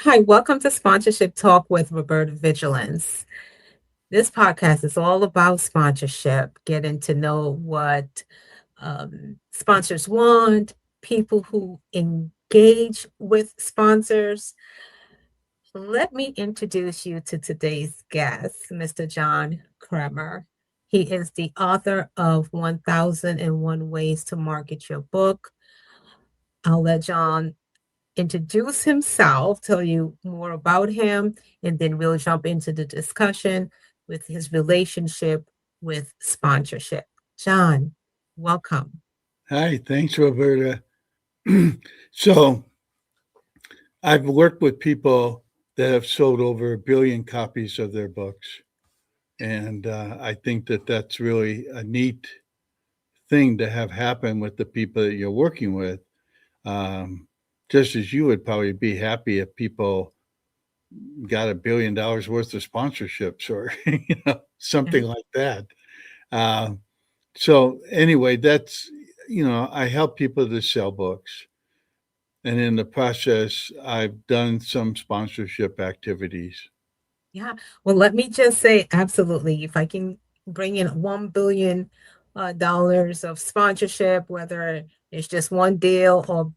Hi, welcome to Sponsorship Talk with Roberta Vigilance. This podcast is all about sponsorship, getting to know what sponsors want, people who engage with sponsors. Let me introduce you to today's guest, Mr. John Kremer. He is the author of 1001 Ways to Market Your Book. I'll let John introduce himself, tell you more about him, and then we'll jump into the discussion with his relationship with sponsorship. John, welcome. Hi, thanks, Roberta. So, I've worked with people that have sold over 1 billion copies of their books. And I think that that's really a neat thing to have happen with the people that you're working with. Um, just as you would probably be happy if people got $1 billion worth of sponsorships or Yeah. something like that. Um, so anyway, I help people to sell books. And in the process, I've done some sponsorship activities. Yeah. Well, let me just say, absolutely. If I can bring in $1 billion of sponsorship, whether it's just one deal or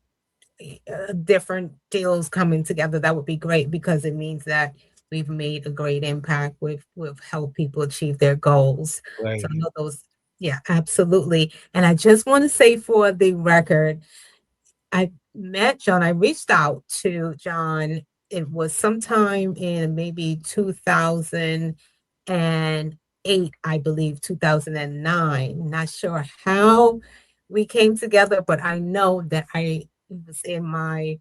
different deals coming together, that would be great because it means that we've made a great impact. We've helped people achieve their goals. So I Right. know those, yeah, absolutely. And I just want to say for the record, I met John. I reached out to John. It was sometime in maybe 2008, I believe, 2009. Not sure how we came together, but I know that it was in my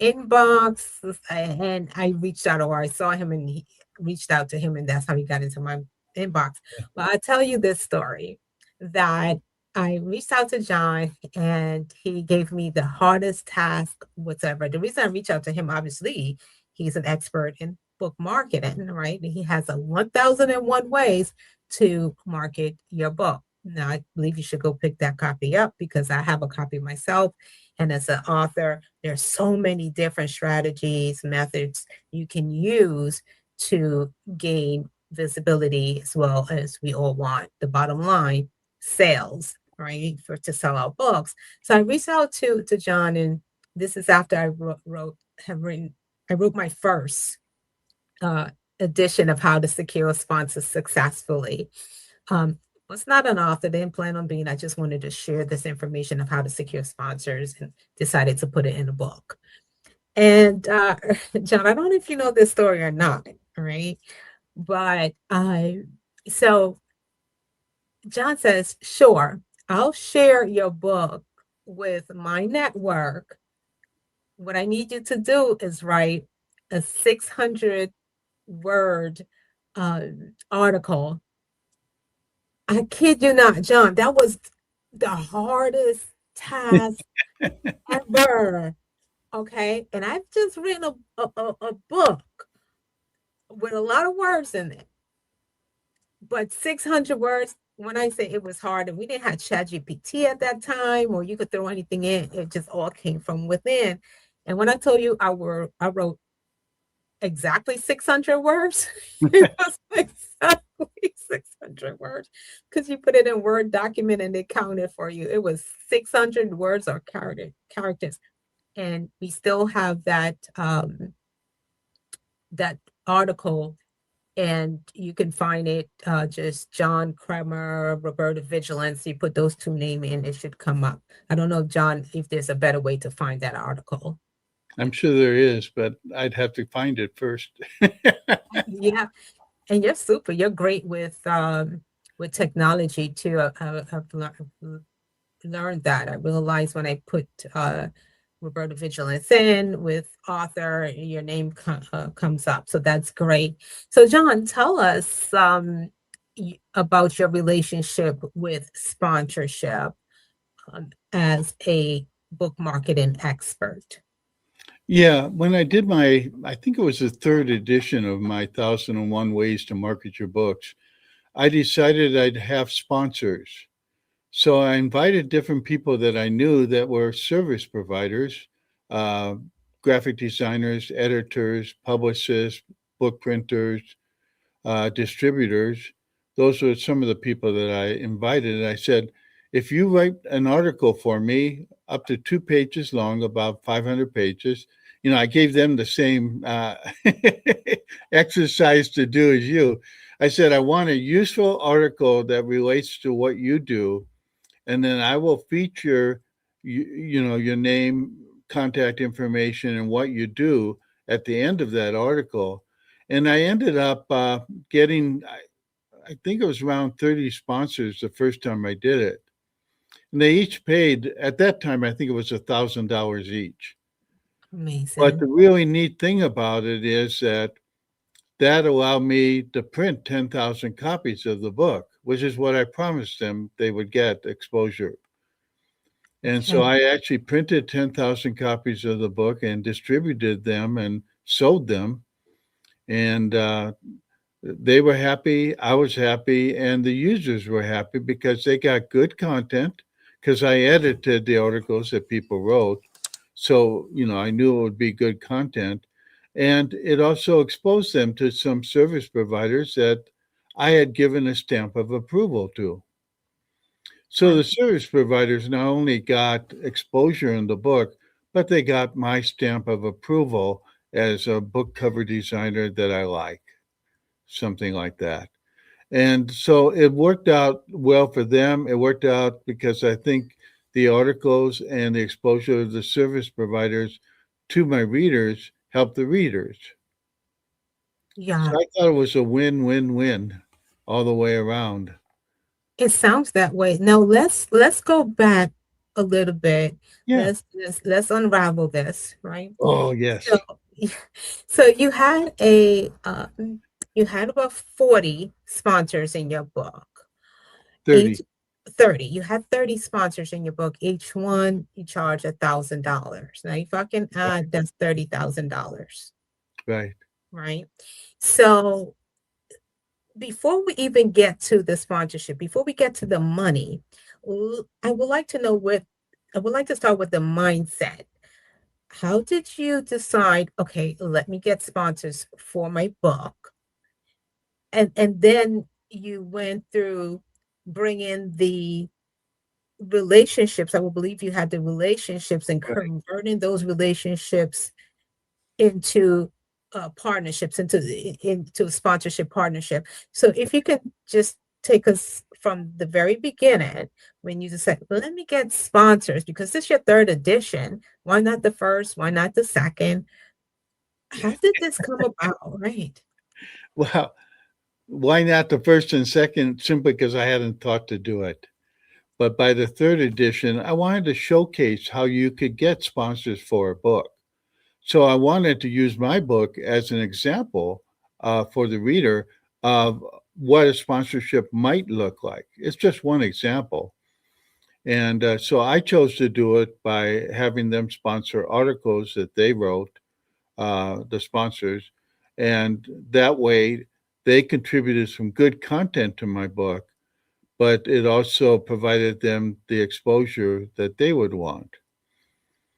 inbox and I reached out, or I saw him and he reached out to him, and that's how he got into my inbox. But I tell you this story that I reached out to John and he gave me the hardest task whatsoever. The reason I reached out to him, obviously, he's an expert in book marketing, right? He has a 1001 ways to market your book. Now, I believe you should go pick that copy up because I have a copy myself. And as an author, there's so many different strategies, methods you can use to gain visibility as well as we all want. The bottom line, sales, right? For to sell our books. So I reached out to John, and this is after I wrote my first uh, edition of How to Secure Sponsors Successfully. Was not an author, didn't plan on being. I just wanted to share this information of how to secure sponsors and decided to put it in a book. And John, I don't know if you know this story or not, right? But so John says, sure, I'll share your book with my network. What I need you to do is write a 600 word article. I kid you not, John, that was the hardest task ever. Okay. And I've just written a book with a lot of words in it, but 600 words. When I say it was hard, and we didn't have ChatGPT at that time, or you could throw anything in, it just all came from within. And when I told you I wrote exactly 600 words, it was exactly 600 words because you put it in Word document and it counted for you. It was 600 words or characters. And we still have that article, and you can find it just John Kremer, Roberta Vigilance. You put those two names in, it should come up. I don't know, John, if there's a better way to find that article. I'm sure there is, but I'd have to find it first. Yeah, and you're super. You're great with technology too. Learned that. I realized when I put Roberta Vigilance in with author, your name comes up. So that's great. So, John, tell us about your relationship with sponsorship as a book marketing expert. Yeah, when I think it was the third edition of my 1001 Ways to Market Your Books, I decided I'd have sponsors. So I invited different people that I knew that were service providers, uh, graphic designers, editors, publicists, book printers, distributors. Those were some of the people that I invited. And I said, if you write an article for me up to 2 pages long, about 500 pages, I gave them the same exercise to do as you. I said, I want a useful article that relates to what you do. And then I will feature, your name, contact information, and what you do at the end of that article. And I ended up getting, I think it was around 30 sponsors the first time I did it. And they each paid, at that time, I think it was $1,000 each. But Amazing. the really neat thing about it is that allowed me to print 10,000 copies of the book, which is what I promised them they would get exposure. And so Okay. I actually printed 10,000 copies of the book and distributed them and sold them. And they were happy, I was happy, and the users were happy because they got good content because I edited the articles that people wrote. So, I knew it would be good content. And it also exposed them to some service providers that I had given a stamp of approval to. So the Right. service providers not only got exposure in the book, but they got my stamp of approval as a book cover designer that I like, something like that. And so it worked out well for them. It worked out because I think the articles and the exposure of the service providers to my readers helped the readers. So Yeah. I thought it was a win win win all the way around. It sounds that way. Now let's go back a little bit. Yeah. Let's unravel this, right? Oh, So yes. so you had about 40 sponsors in your book. 30. Each 30. You had 30 sponsors in your book. Each one you charge $1,000. Now if I can Right. add, that's $30,000, Right. right? So before we even get to the sponsorship, before we get to the money, I would like to know what I would like to start with the mindset. How did you decide, okay, let me get sponsors for my book? And then you went through bringing the relationships. I will believe you had the relationships and Right. converting those relationships into partnerships, into a sponsorship partnership. So if you could just take us from the very beginning when you just said, let me get sponsors because this is your third edition. Why not the first? Why not the second? How did this come about? Right. Well, why not the first and second? Simply because I hadn't thought to do it. But by the third edition, I wanted to showcase how you could get sponsors for a book. So I wanted to use my book as an example for the reader of what a sponsorship might look like. It's just one example. And so I chose to do it by having them sponsor articles that they wrote, the sponsors. And that way they contributed some good content to my book, but it also provided them the exposure that they would want.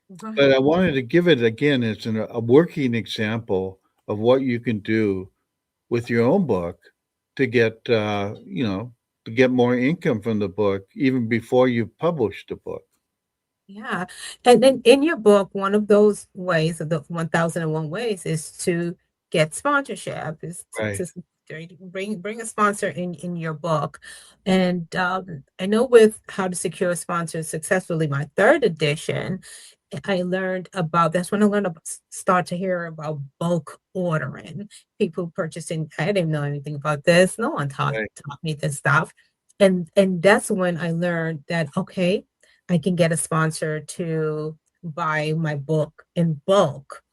But Right. I wanted to give it again as a working example of what you can do with your own book to get, to get more income from the book even before you publish the book. Yeah. And then in your book, one of those ways, of the 1001 ways, is to get sponsorship, is Right, to bring a sponsor in your book. And I know with How to Secure Sponsors Successfully, my third edition, I learned about that's when I learned about, start to hear about bulk ordering. People purchasing. I didn't know anything about this. No one right. taught me this stuff. And that's when I learned that okay, I can get a sponsor to buy my book in bulk.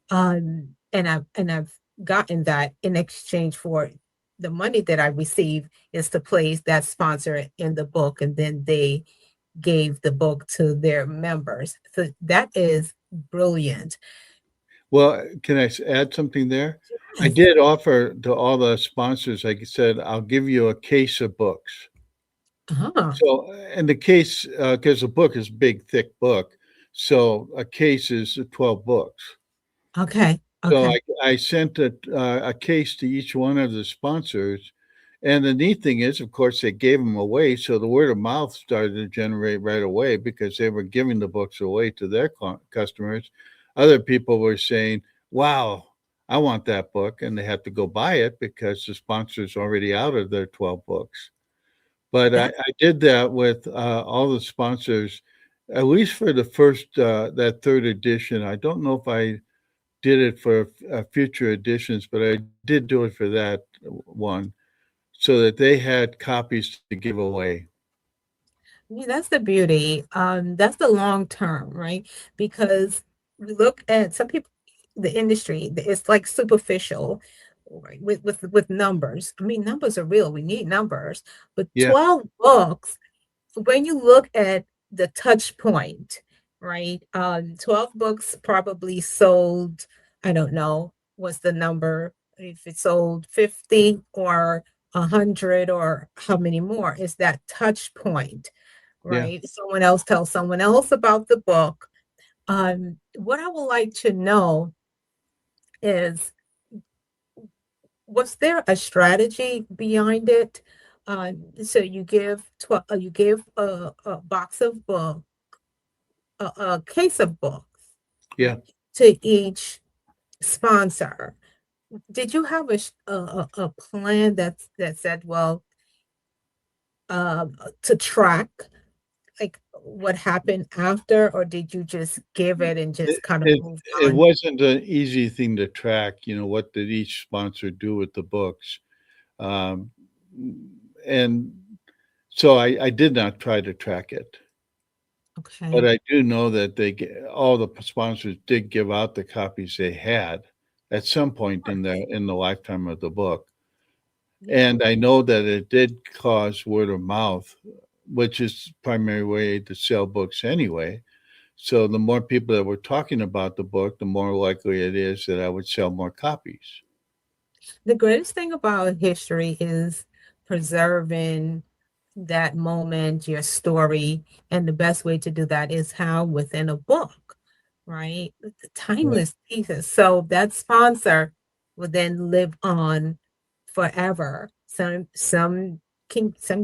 And I've gotten that in exchange for the money that I receive is to place that sponsor in the book, and then they gave the book to their members. So that is brilliant. Well, can I add something there? I Yes. did offer to all the sponsors, like I said, I'll give you a case of books. Uh-huh. So, and the case, because the book is a big, thick book, so a case is 12 books. Okay. So Okay. I sent a case to each one of the sponsors. And the neat thing is, of course, they gave them away. So the word of mouth started to generate right away because they were giving the books away to their customers. Other people were saying, wow, I want that book. And they have to go buy it because the sponsor's already out of their 12 books. But That I did that with all the sponsors, at least for the first, that third edition. I don't know if I did it for future editions, but I did do it for that one so that they had copies to give away. Yeah, that's the beauty. That's the long term, right? Because we look at some people, the industry, it's like superficial, right? With numbers. I mean, numbers are real. We need numbers, but Yeah, 12 books. When you look at the touch point, right? 12 books probably sold. I don't know what's the number. If it sold 50 or 100 or how many more is that touch point, yeah. right? Someone else tells someone else about the book. What I would like to know is, was there a strategy behind it? So you give you give a box of book, a case of books, Yeah. right, to each sponsor. Did you have a plan that said, well, to track like what happened after, or did you just give it and It just kind of it move it on? wasn't an easy thing to track, what did each sponsor do with the books? Um, and so I did not try to track it, but Okay. I do know that all the sponsors did give out the copies they had at some point Of course. in the lifetime of the book. Yeah. And I know that it did cause word of mouth, which is the primary way to sell books anyway. So the more people that were talking about the book, the more likely it is that I would sell more copies. The greatest thing about history is preserving that moment, your story, and the best way to do that is how within a book, right? The Right. timeless pieces. So that sponsor will then live on forever. Some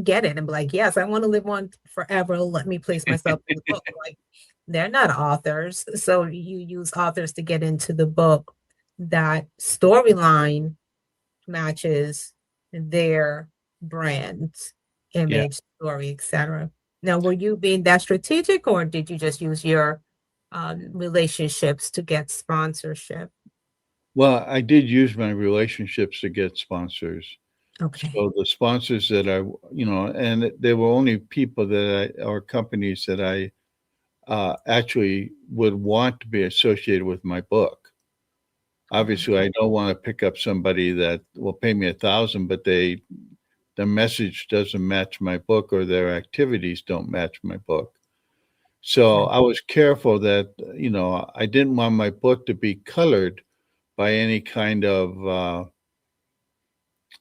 get it and be like, yes, I want to live on forever. Let me place myself in the book. Like they're not authors. So you use authors to get into the book. That storyline matches their brand, Yeah. image, story, etc. Now, were you being that strategic, or did you just use your relationships to get sponsorship? Well, I did use my relationships to get sponsors. Okay. So the sponsors that and they were only people or companies that I actually would want to be associated with my book. Obviously, I don't want to pick up somebody that will pay me 1,000, but their message doesn't match my book or their activities don't match my book. So Okay. I was careful that, I didn't want my book to be colored by any kind of,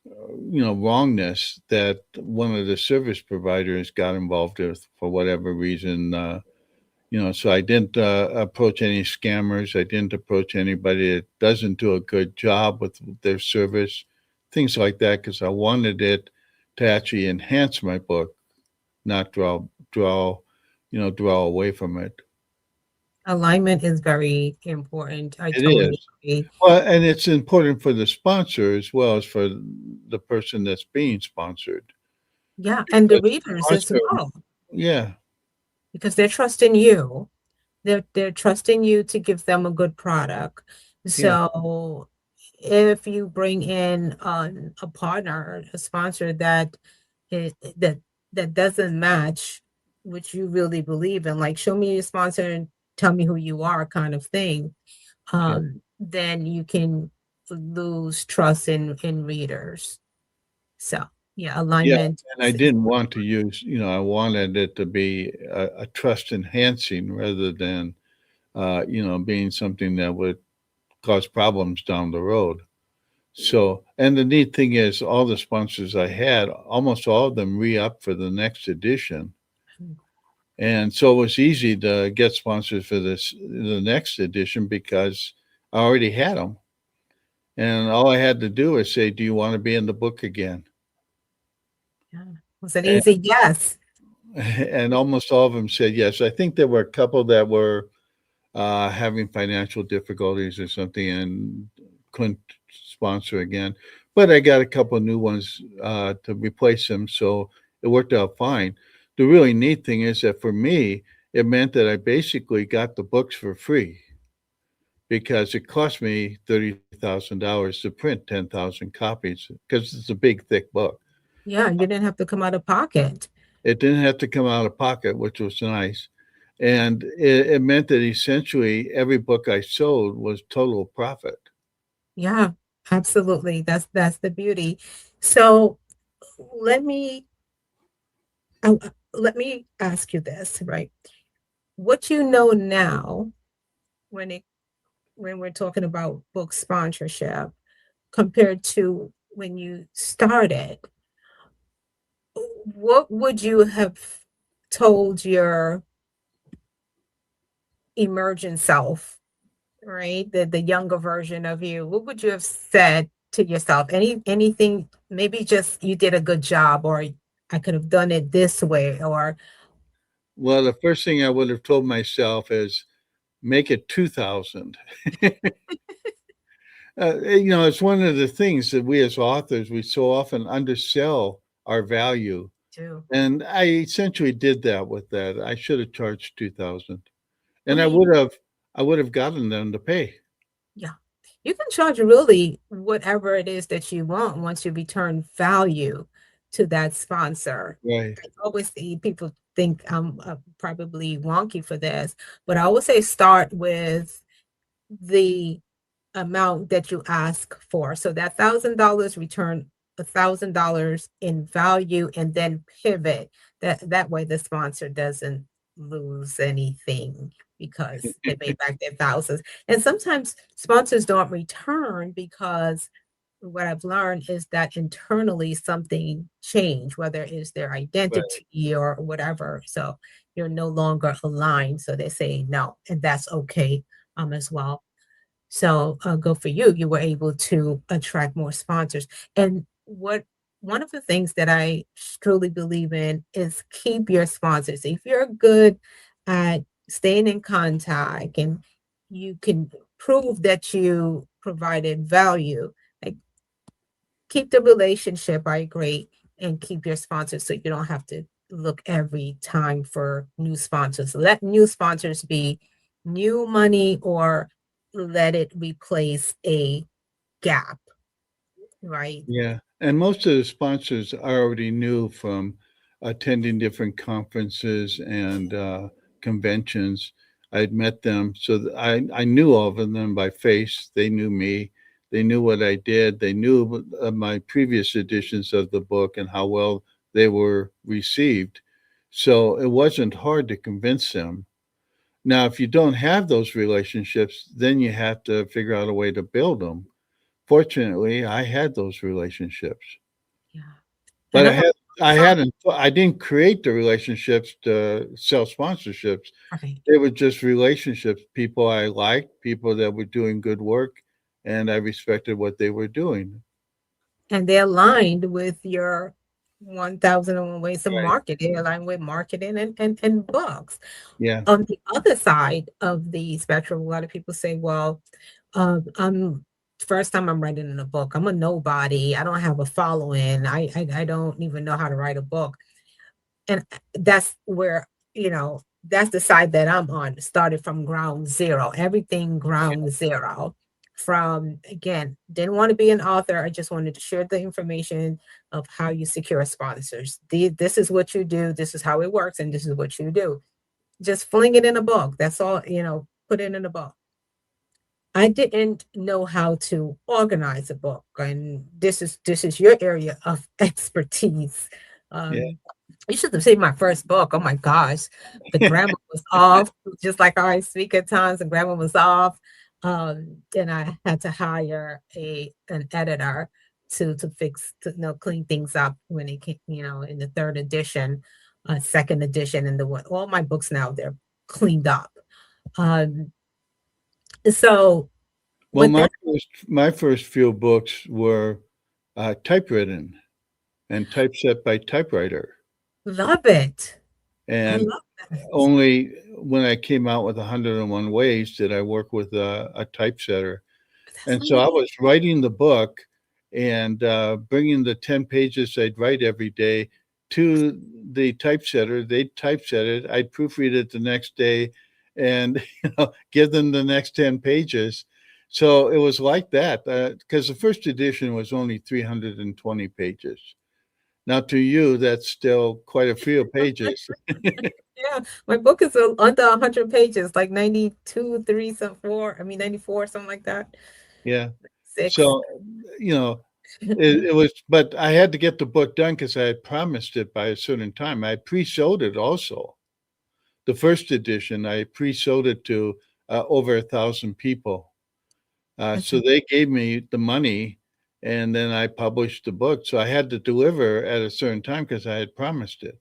wrongness that one of the service providers got involved with for whatever reason. So I didn't approach any scammers. I didn't approach anybody that doesn't do a good job with their service, things like that, because I wanted it to actually enhance my book, not draw away from it. Alignment is very important. I It totally is. agree. Well, and it's important for the sponsor as well as for the person that's being sponsored. Yeah, and the Because the readers as sponsor, well, yeah, because they're trusting you. They're trusting you to give them a good product. yeah, So if you bring in a partner, a sponsor that that doesn't match what you really believe in, like show me your sponsor and tell me who you are, kind of thing, yeah, then you can lose trust in readers. So yeah, yeah. alignment And I is didn't want to use, I wanted it to be a trust enhancing rather than, being something that would cause problems down the road. So, and the neat thing is, all the sponsors I had, almost all of them re up for the next edition. And so it was easy to get sponsors for the next edition because I already had them, and all I had to do was say, "Do you want to be in the book again?" Yeah. It was an And, easy yes. and almost all of them said yes. I think there were a couple that were having financial difficulties or something and couldn't sponsor again. But I got a couple of new ones to replace them, so it worked out fine. The really neat thing is that for me, it meant that I basically got the books for free because it cost me $30,000 to print 10,000 copies because it's a big, thick book. Yeah, you didn't have to come out of pocket. It didn't have to come out of pocket, which was nice. And it meant that essentially every book I sold was total profit. Yeah, absolutely. That's the beauty. So let me let me ask you this, right? What you know now when it when we're talking about book sponsorship compared to when you started, what would you have told your emergent self, right? The younger version of you, what would you have said to yourself? Anything, maybe just you did a good job, or I could have done it this way, or Well, the first thing I would have told myself is make it 2000. It's one of the things that we as authors, we so often undersell our value. do. And I essentially did that with that. I should have charged 2000. I And mean, I would have gotten them to pay. yeah. You can charge really whatever it is that you want once you return value to that sponsor. Right. I always see people think I'm probably wonky for this, but I always say start with the amount that you ask for. So that $1,000 return $1,000 in value and then pivot. That way the sponsor doesn't lose anything because they made back their thousands. And sometimes sponsors don't return because what I've learned is that internally something changed, whether it's their Right. identity or whatever. So you're no longer aligned. So they say no, and that's okay as well. So, go for you. You were able to attract more sponsors. And what one of the things that I truly believe in is keep your sponsors. If you're good at staying in contact and you can prove that you provided value, like keep the relationship, I agree, and keep your sponsors so you don't have to look every time for new sponsors. Let new sponsors be new money or let it replace a gap, right? Yeah. And most of the sponsors I already knew from attending different conferences and conventions. I'd met them. So I knew all of them by face. They knew me. They knew what I did. They knew my previous editions of the book and how well they were received. So it wasn't hard to convince them. Now, if you don't have those relationships, then you have to figure out a way to build them. Fortunately, I had those relationships, Yeah. but And I'm I didn't create the relationships to sell sponsorships. right. They were just relationships, people I liked, people that were doing good work, and I respected what they were doing. And they're aligned with your 1001 ways of Right. market. They're aligned with marketing and books. Yeah. On the other side of the spectrum, a lot of people say, well, I'm first time I'm writing in a book. I'm a nobody. I don't have a following. I don't even know how to write a book. And that's where, that's the side that I'm on. Started from ground zero, everything ground zero. From again, didn't want to be an author. I just wanted to share the information of how you secure sponsors. This is what you do, this is how it works, and this is what you do. Just fling it in a book. That's all, put it in a book. I didn't know how to organize a book, and this is your area of expertise. Yeah. Um, you should have seen my first book. Oh my gosh, the grammar was off, just like how I speak at times. The grammar was off, and I had to hire a an editor to fix to clean things up when it came, in the third edition, second edition, and the one. All my books now they're cleaned up. Um, so Well, With that, my first few books were typewritten and typeset by typewriter. love it. I And love that. only when I came out with 101 Ways did I work with a typesetter. That's And so I amazing. was writing the book and bringing the 10 pages I'd write every day to the typesetter. They'd typeset it. I'd proofread it the next day and give them the next 10 pages. So it was like that because the first edition was only 320 pages. Now, to you, that's still quite a few pages. Yeah, my book is under 100 pages, like 92, 3, some 4. I mean, 94, something like that. Yeah. 6. So, you know, it was, but I had to get the book done because I had promised it by a certain time. I pre-sold it also. The first edition, I pre-sold it to over 1,000 people. That's So they gave me the money, and then I published the book. So I had to deliver at a certain time because I had promised it.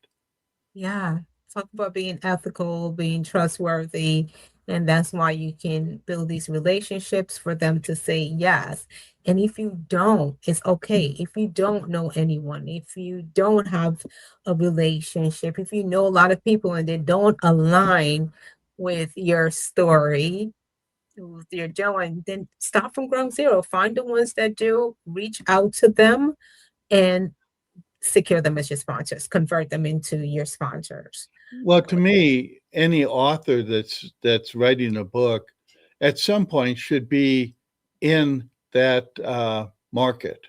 Yeah, talk about being ethical, being trustworthy, and that's why you can build these relationships for them to say yes. And if you don't, it's okay. If you don't know anyone, if you don't have a relationship, if you know a lot of people and they don't align with your story, with your doing, then start from ground zero. Find the ones that do, reach out to them, and secure them as your sponsors, convert them into your sponsors. Well, to me, any author that's writing a book at some point should be in that market.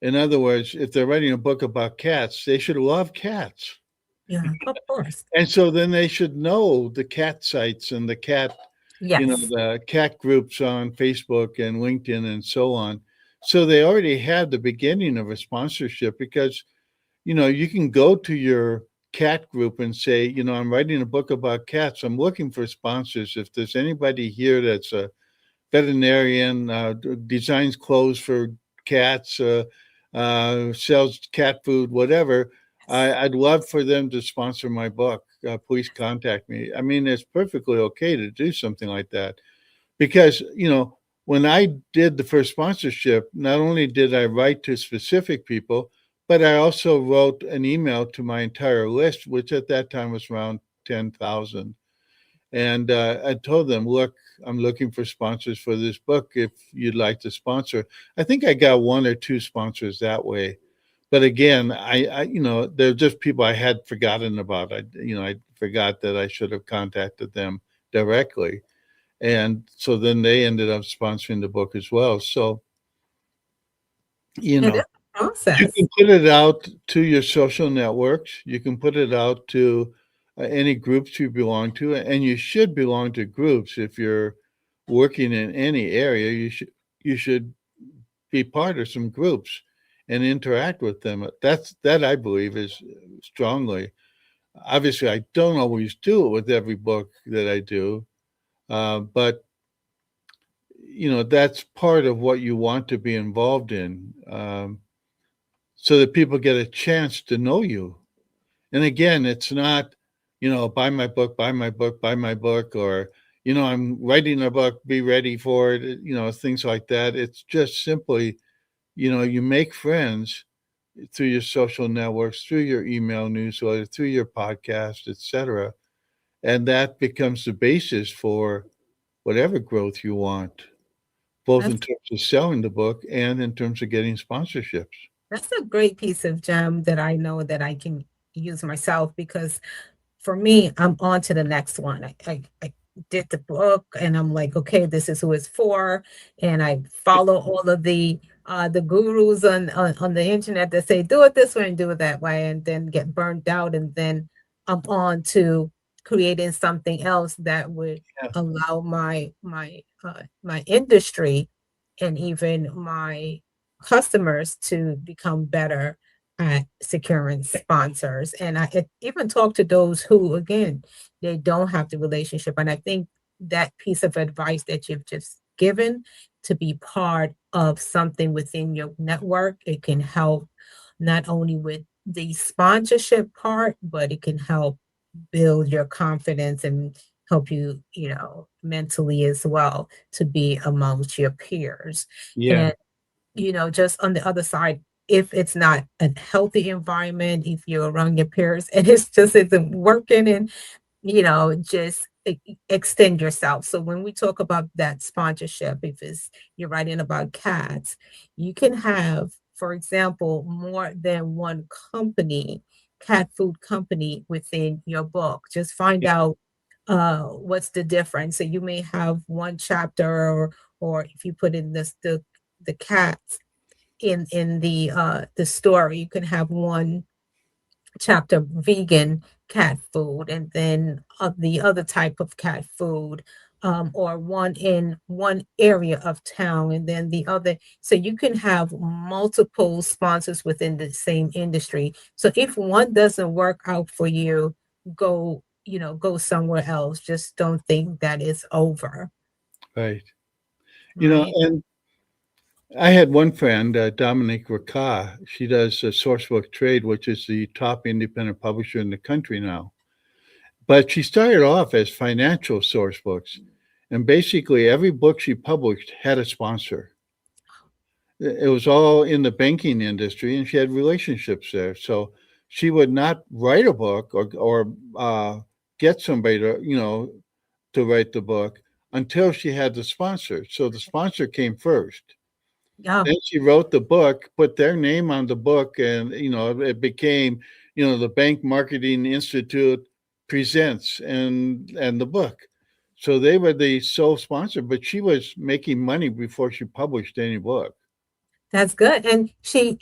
In other words, if they're writing a book about cats, they should love cats. Yeah, of course. And so then they should know the cat sites and the cat, Yes. the cat groups on Facebook and LinkedIn and so on. So they already had the beginning of a sponsorship because, you can go to your cat group and say, I'm writing a book about cats. I'm looking for sponsors. If there's anybody here that's a veterinarian, designs clothes for cats, sells cat food, whatever. Yes. I'd love for them to sponsor my book. Please contact me. I mean, it's perfectly okay to do something like that because, when I did the first sponsorship, not only did I write to specific people, but I also wrote an email to my entire list, which at that time was around 10,000. And I told them, look, I'm looking for sponsors for this book. If you'd like to sponsor, I think I got one or two sponsors that way. But again, they're just people I had forgotten about. I forgot that I should have contacted them directly. And so then they ended up sponsoring the book as well. So, you It is know, a you process. can put it out to your social networks. You can put it out to any groups you belong to, and you should belong to groups if you're working in any area. You should be part of some groups and interact with them. That I believe is strongly. Obviously, I don't always do it with every book that I do, but that's part of what you want to be involved in, so that people get a chance to know you. And again, it's not, buy my book, buy my book, buy my book, or, I'm writing a book, be ready for it, things like that. It's just simply, you make friends through your social networks, through your email newsletter, through your podcast, etc. And that becomes the basis for whatever growth you want, both in That's terms of selling the book and in terms of getting sponsorships. that's a great piece of gem that I know that I can use myself because for me, I'm on to the next one. I did the book and I'm like, okay, this is who it's for. And I follow all of the gurus on the internet that say do it this way and do it that way, and then get burnt out. And then I'm on to creating something else that would Yeah. allow my industry and even my customers to become better at securing sponsors. And even talk to those who, again, they don't have the relationship. And I think that piece of advice that you've just given to be part of something within your network, it can help not only with the sponsorship part, but it can help build your confidence and help you, mentally as well to be amongst your peers. Yeah. And, just on the other side, if it's not a healthy environment, if you're around your peers and it's just isn't working, and just extend yourself. So when we talk about that sponsorship, if it's you're writing about cats, you can have, for example, more than one company, cat food company within your book. Just find out what's the difference. So you may have one chapter, or if you put in this the cats in the story, you can have one chapter vegan cat food, and then the other type of cat food, or one in one area of town and then the other. So you can have multiple sponsors within the same industry. So if one doesn't work out for you, go somewhere else. Just don't think that it's over, Right. right? And I had one friend, Dominique Raka. She does Sourcebook Trade, which is the top independent publisher in the country now. But she started off as financial source books. And basically, every book she published had a sponsor. It was all in the banking industry, and she had relationships there. So she would not write a book or get somebody to write the book until she had the sponsor. So the sponsor came first. Yeah, Then she wrote the book, put their name on the book, and it became, the Bank Marketing Institute presents and the book. So they were the sole sponsor, but she was making money before she published any book. that's good. And she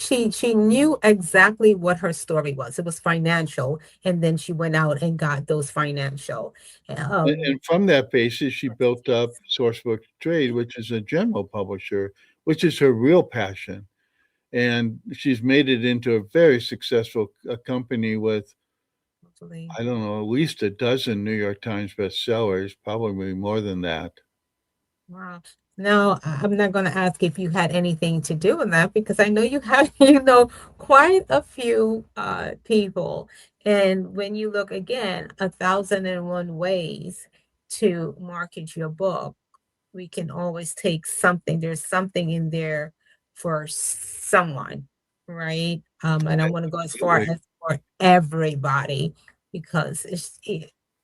knew exactly what her story was. It was financial, and then she went out and got those financial. Um, And from that basis, she built up Sourcebook Trade, which is a general publisher, which is her real passion. And she's made it into a very successful company with, Hopefully. I don't know, at least a dozen New York Times bestsellers, probably more than that. Wow. Now, I'm not going to ask if you had anything to do with that, because I know you have, quite a few people. And when you look again, 1,001 ways to market your book, we can always take something. There's something in there for someone, right? And I want to go as far Absolutely. as for everybody, because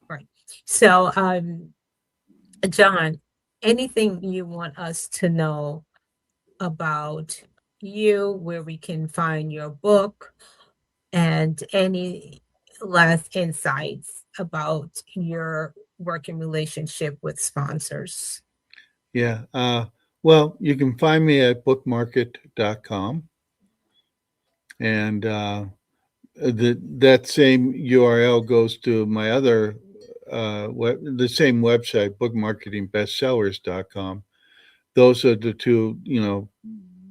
right. So, John, anything you want us to know about you, where we can find your book, and any last insights about your working relationship with sponsors? Yeah. Well, you can find me at bookmarket.com. And that same URL goes to my other, the same website, bookmarketingbestsellers.com. Those are the two,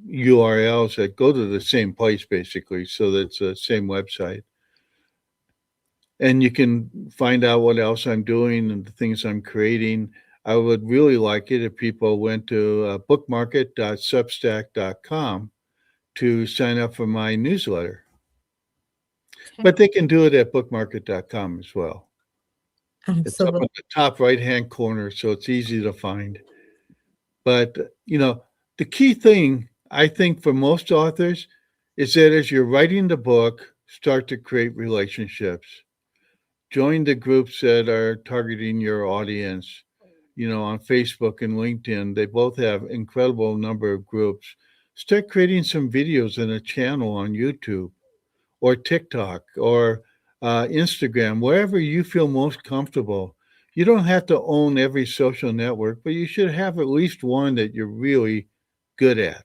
URLs that go to the same place, basically. So that's the same website. And you can find out what else I'm doing and the things I'm creating. I would really like it if people went to bookmarket.substack.com to sign up for my newsletter. Okay, But they can do it at bookmarket.com as well. It's up absolutely. at the top right-hand corner, so it's easy to find. But, the key thing I think for most authors is that as you're writing the book, start to create relationships. Join the groups that are targeting your audience. On Facebook and LinkedIn, they both have incredible number of groups. Start creating some videos and a channel on YouTube or TikTok or Instagram, wherever you feel most comfortable. You don't have to own every social network, but you should have at least one that you're really good at.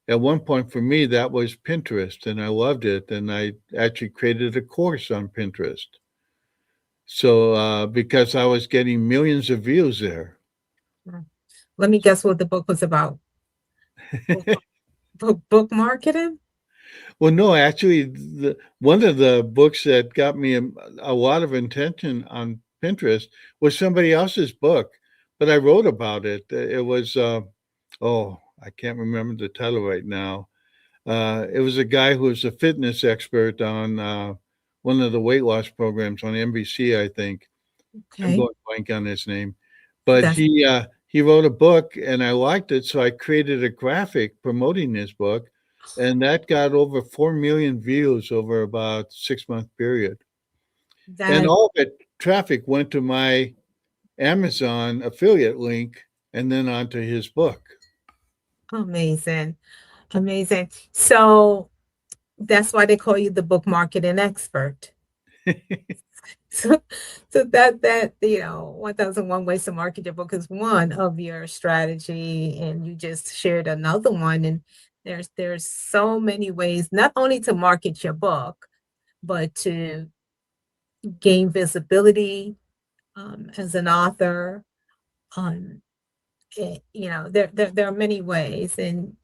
At one point for me, that was Pinterest, and I loved it. And I actually created a course on Pinterest. So, because I was getting millions of views there. Mm. Let me guess what the book was about. Book, book marketing? Well, no, actually, one of the books that got me a lot of attention on Pinterest was somebody else's book, but I wrote about it. It was, I can't remember the title right now. It was a guy who was a fitness expert on one of the weight loss programs on NBC, I think. I'm Okay. going blank on his name, but That's he wrote a book and I liked it, so I created a graphic promoting his book, and that got over 4 million views over about 6 month period, and that all of it traffic went to my Amazon affiliate link and then onto his book. amazing. Amazing. So that's why they call you the book marketing expert. So, so that 1001 ways to market your book is one of your strategy, and you just shared another one. And there's so many ways not only to market your book, but to gain visibility as an author. Um, there are many ways. And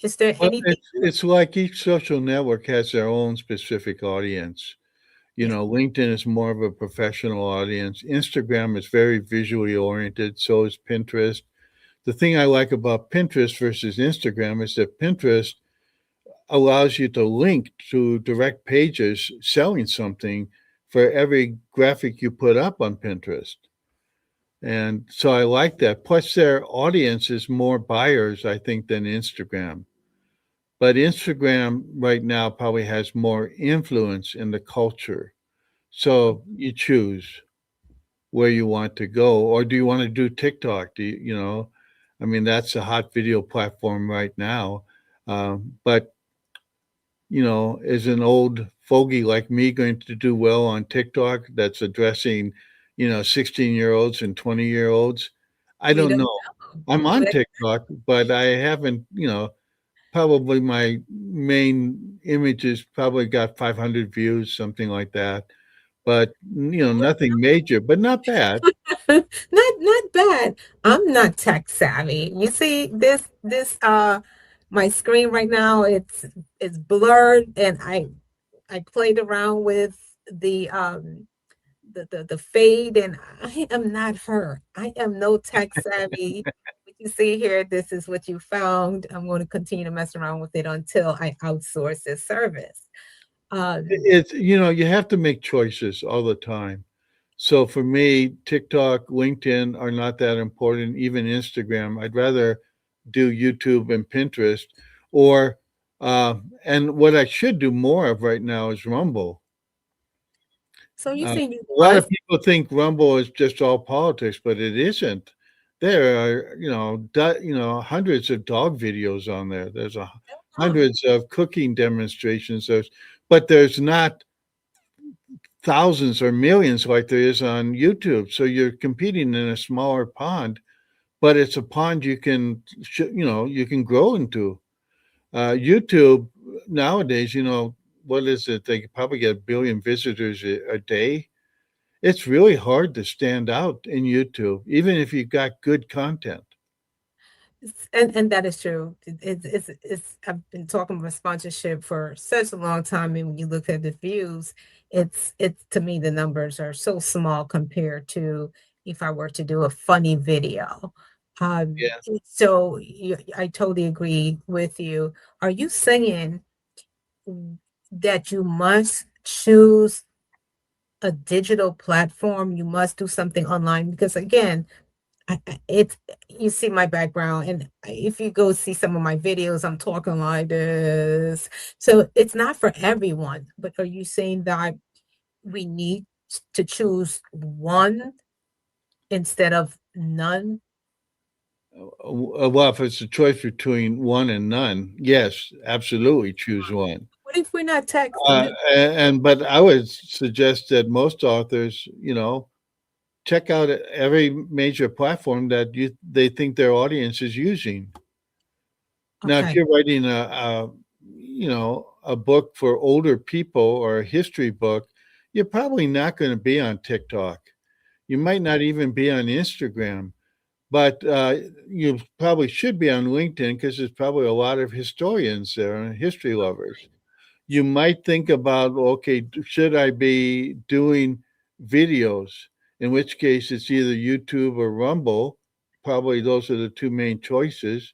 is there Well, anything? it's like each social network has their own specific audience. You Yeah, know, LinkedIn is more of a professional audience. Instagram is very visually oriented. So is Pinterest. The thing I like about Pinterest versus Instagram is that Pinterest allows you to link to direct pages selling something for every graphic you put up on Pinterest. And so I like that. Plus, their audience is more buyers, I think, than Instagram. But Instagram right now probably has more influence in the culture. So you choose where you want to go, or do you want to do TikTok? I mean, that's a hot video platform right now. But is an old fogey like me going to do well on TikTok that's addressing, 16-year-olds and 20-year-olds? I we don't don't know. know. I'm on But TikTok, but I haven't, probably my main images probably got 500 views, something like that. But, nothing major, but not bad. not bad. I'm not tech savvy. You see this my screen right now, it's blurred, and I played around with the fade, and I am not her. I am no tech savvy. What you see here, this is what you found. I'm going to continue to mess around with it until I outsource this service. Um, It's, you have to make choices all the time. So for me, TikTok, LinkedIn are not that important, even Instagram. I'd rather do YouTube and Pinterest, or and what I should do more of right now is Rumble. so you Uh, say you a lot of must. people think Rumble is just all politics, but it isn't. There are, hundreds of dog videos on there. There's Oh, hundreds of cooking demonstrations. But there's not thousands or millions like there is on YouTube. So you're competing in a smaller pond, but it's a pond you can grow into. YouTube nowadays, what is it? They probably get a billion visitors a day. It's really hard to stand out in YouTube, even if you've got good content. and that is true. It's I've been talking about sponsorship for such a long time, and when you look at the views, it's to me the numbers are so small compared to if I were to do a funny video. Yeah. So I totally agree with you. Are you saying that you must choose a digital platform? You must do something online because again, it's you see my background, and if you go see some of my videos, I'm talking like this. So it's not for everyone. But are you saying that we need to choose one instead of none? Well, if it's a choice between one and none, yes, absolutely choose one. What if we're not tech? But I would suggest that most authors, check out every major platform that they think their audience is using. Now, if Okay. you're writing a book for older people or a history book, you're probably not going to be on TikTok. You might not even be on Instagram, but you probably should be on LinkedIn because there's probably a lot of historians there and history lovers. You might think about, okay, should I be doing videos? In which case, it's either YouTube or Rumble. Probably those are the two main choices.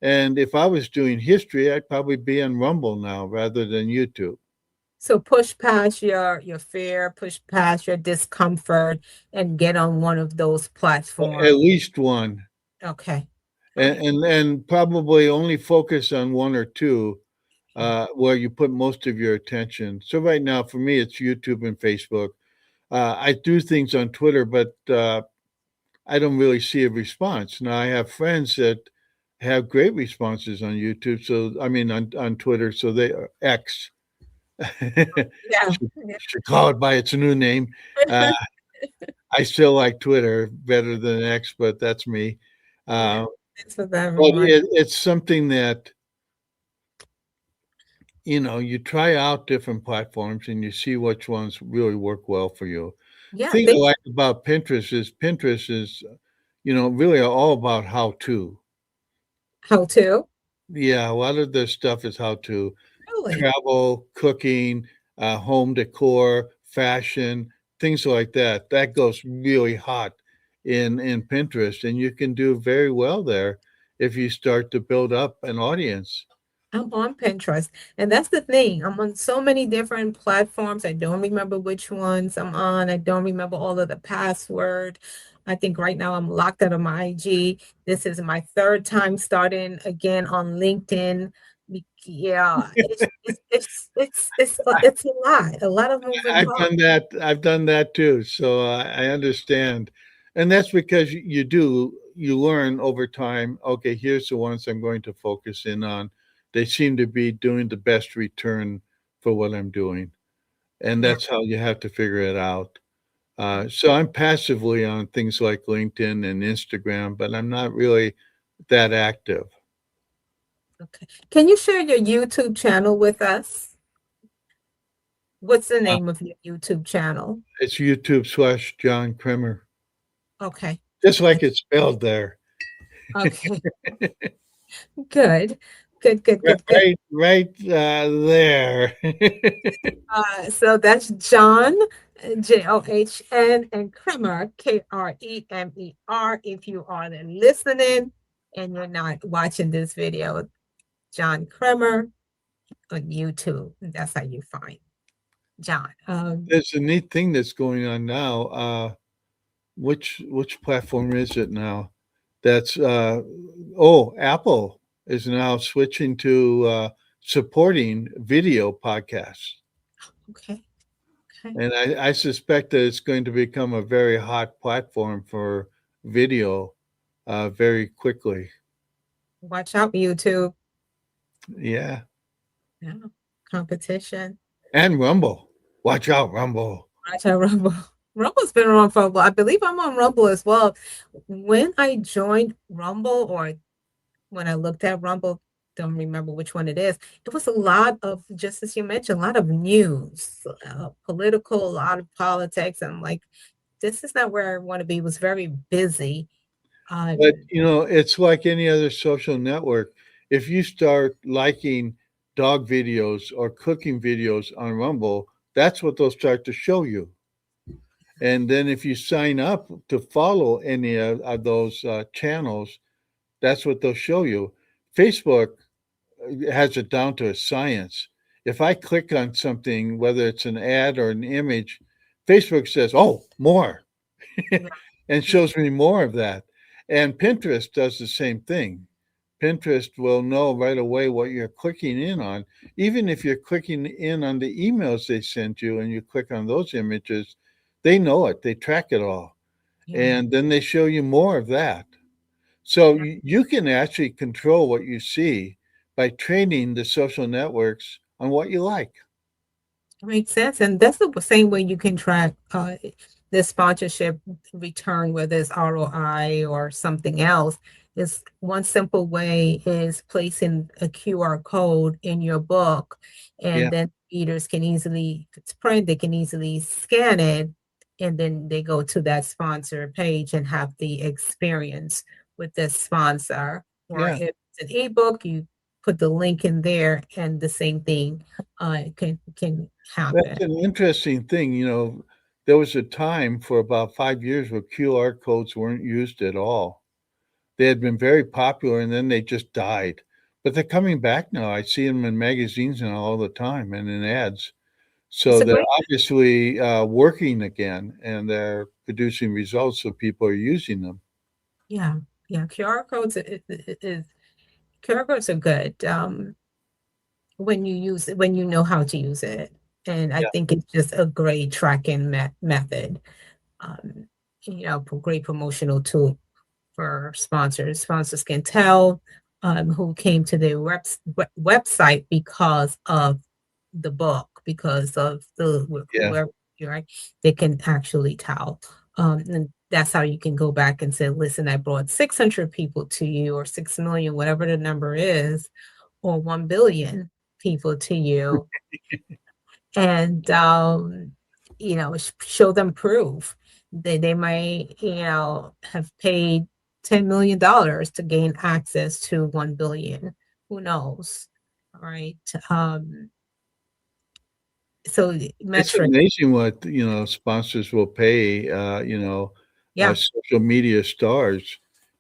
And if I was doing history, I'd probably be on Rumble now rather than YouTube. So push past your fear, push past your discomfort, and get on one of those At platforms. least one, Okay. All and right. and probably only focus on one or two, where you put most of your attention. So right now, for me, it's YouTube and Facebook. I do things on Twitter, but I don't really see a response. Now I have friends that have great responses on YouTube. So I mean on Twitter. So they are X. Yeah. Should call it by its new name. Uh, I still like Twitter better than X, but that's me. Yeah. Uh, It's with but everyone. it's something that you try out different platforms and you see which ones really work well for you. The Yeah. thing I like about Pinterest is, really all about how to. How to? Yeah, a lot of the stuff is how to Really? travel, cooking, home decor, fashion, things like that. That goes really hot in Pinterest, and you can do very well there if you start to build up an audience. I'm on Pinterest. And that's the thing. I'm on so many different platforms. I don't remember which ones I'm on. I don't remember all of the password. I think right now I'm locked out of my IG. This is my third time starting again on LinkedIn. Yeah, it's a lot of moving I've parts. done that. I've done that too. So I understand, and that's because you learn over time. Okay, here's the ones I'm going to focus in on. They seem to be doing the best return for what I'm doing, and Yeah. that's how you have to figure it out. So I'm passively on things like LinkedIn and Instagram, but I'm not really that active. Okay. Can you share your YouTube channel with us? What's the Uh, name of your YouTube channel? it's YouTube/John Kremer, Okay. just like it's spelled there. Okay. Good. Good, good, Right, good, good. right there. So that's John, John, and Kremer, Kremer. If you are then listening and you're not watching this video, John Kremer on YouTube. That's how you find John. There's a neat thing that's going on now. Which platform is it now? That's Apple is now switching to supporting video podcasts, Okay. Okay. and I suspect that it's going to become a very hot platform for video very quickly. Watch out, YouTube. Yeah, Yeah. Competition. and Rumble. Watch out, Rumble. Watch out, Rumble. Rumble's been around for a while. I believe I'm on Rumble as well. When I joined Rumble, or when I looked at Rumble, don't remember which one it is. It was a lot of, just as you mentioned, a lot of news, political, a lot of politics. And I'm like, this is not where I want to be. It was very busy. But, Um, it's like any other social network. If you start liking dog videos or cooking videos on Rumble, that's what they'll start to show you. And then if you sign up to follow any of those channels, that's what they'll show you. Facebook has it down to a science. If I click on something, whether it's an ad or an image, Facebook says, "Oh, more." yeah, and yeah, shows me more of that. And Pinterest does the same thing. Pinterest will know right away what you're clicking in on. Even if you're clicking in on the emails they sent you and you click on those images, they know it, they track it all. yeah. And then they show you more of that. So you can actually control what you see by training the social networks on what you like. Makes sense. And that's the same way you can track the sponsorship return, whether it's ROI or something else. Is one simple way is placing a QR code in your book, Yeah, and then readers can easily, if it's print, they can easily scan it, and then they go to that sponsor page and have the experience with this sponsor. Or yeah. if it's an ebook, you put the link in there, and the same thing can That's happen. an interesting thing. There was a time for about 5 years where QR codes weren't used at all. They had been very popular and then they just died. But they're coming back now. I see them in magazines and all the time and in ads. So It's a they're great, obviously working again, and they're producing results, so people are using them. yeah, yeah. QR codes is QR codes are good. When you use it, when you know how to use it. And I Yeah, think it's just a great tracking method. Um, great promotional tool for sponsors. Sponsors can tell who came to their website because of the book, because of yeah. whoever you're, right? They can actually tell. And that's how you can go back and say, listen, I brought 600 people to you, or 6 million, whatever the number is, or 1 billion people to you, and show them proof. They might have paid $10 million to gain access to 1 billion. Who knows? All right. So the It's metric, amazing what, sponsors will pay, yeah. social media stars.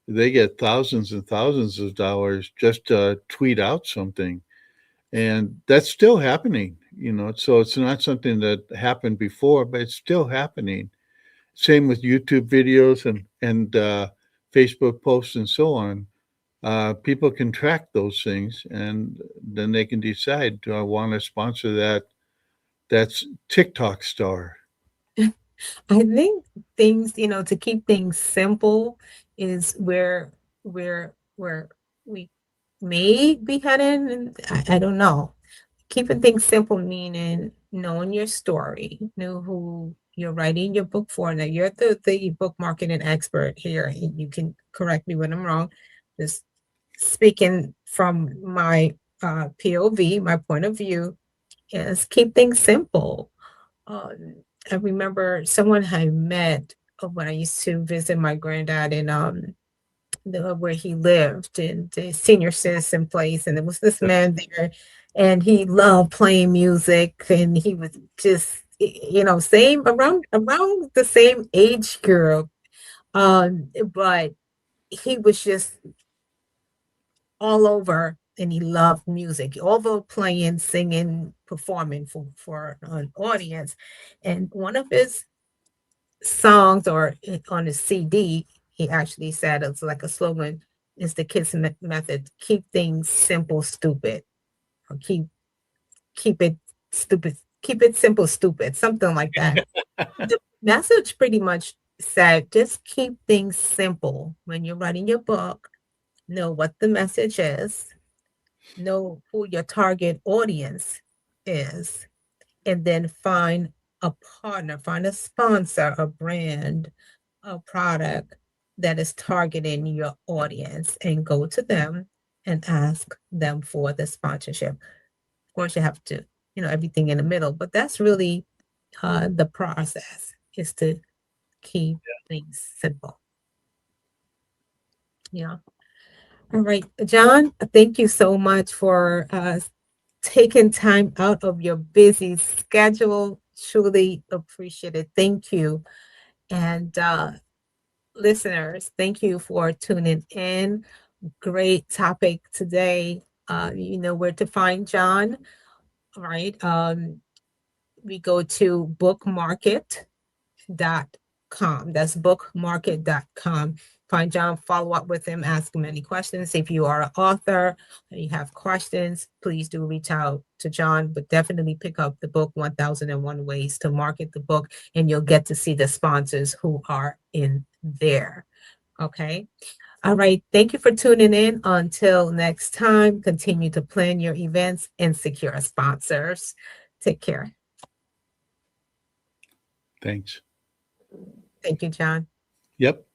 They get thousands and thousands of dollars just to tweet out something. And that's still happening, so it's not something that happened before, but it's still happening. Same with YouTube videos and Facebook posts and so on. People can track those things, and then they can decide, do I want to sponsor that's TikTok star? I think things, to keep things simple is where we may be heading, and I don't know. Keeping things simple, meaning knowing your story, know who you're writing your book for. Now you're the book marketing expert here. You can correct me when I'm wrong. Just speaking from my POV, my point of view, is keep things simple. I remember someone I met when I used to visit my granddad in where he lived in the senior citizen place, and there was this man there, and he loved playing music, and he was just same around the same age group, but he was just all over, and he loved music, although playing, singing, performing for an audience. And one of his songs, or on his CD, he actually said it's like a slogan, is the kids method: keep things simple, stupid, or keep it stupid, keep it simple, stupid, something like that. The message pretty much said, just keep things simple when you're writing your book. Know what the message is, know who your target audience is, and then find a partner, find a sponsor, a brand, a product that is targeting your audience, and go to them and ask them for the sponsorship. Of course, you have to, everything in the middle, but that's really the process, is to keep things simple. Yeah. All right, John, thank you so much for taking time out of your busy schedule. Truly appreciate it. Thank you. And listeners, thank you for tuning in. Great topic today. You know where to find John, right? We go to bookmarket.com. That's bookmarket.com. Find John, follow up with him, ask him any questions. If you are an author and you have questions, please do reach out to John, but definitely pick up the book, 1001 Ways to Market the Book, and you'll get to see the sponsors who are in there. Okay. All right. Thank you for tuning in. Until next time, continue to plan your events and secure sponsors. Take care. Thanks. Thank you, John. Yep.